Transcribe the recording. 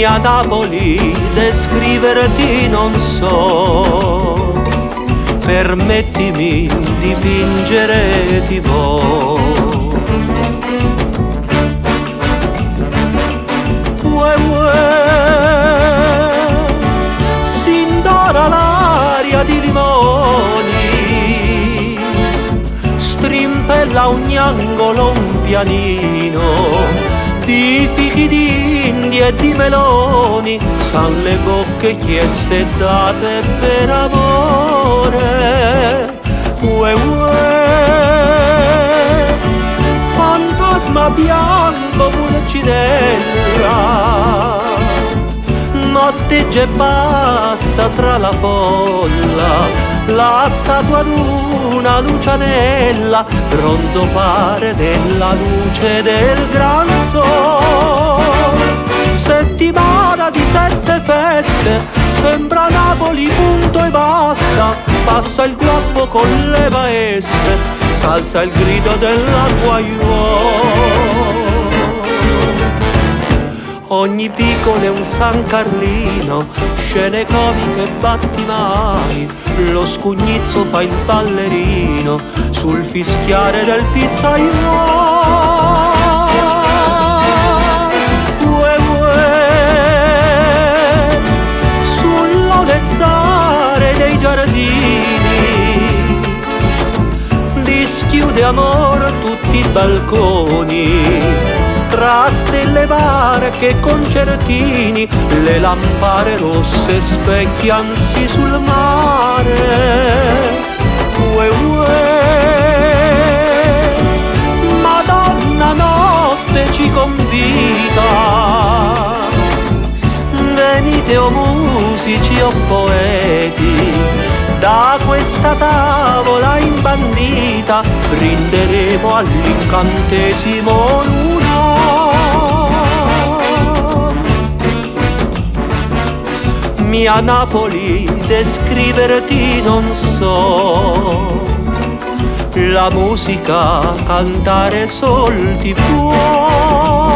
Mia Napoli descriverti non so, permettimi di dipingere ti vo. Ue ue, s'indora l'aria di limoni, strimpella ogni angolo un pianino di fichi d'India e di meloni, san le bocche chieste date per amore. Ue ue, fantasma bianco pulcinella, notteggia e passa tra la folla, la statua d'una lucianella, bronzo pare della luce del gran sol. Settimana di 7 feste, sembra Napoli punto e basta, passa il guappo con le maestre, s'alza il grido dell'acquaiuolo. Ogni vicolo è un San Carlino, scene comiche battimani, lo scugnizzo fa il ballerino sul fischiare del pizzaiolo. Ue ue, sull'olezzare dei giardini, dischiude amor tutti i balconi, tra stelle barche e concertini, le lampare rosse specchiansi sul mare. Ue ue, Madonna notte ci convita, venite o musici o poeti, da questa tavola imbandita brinderemo all'incantesimo luna. Mia Napoli descriverti non so, la musica cantare sol ti può.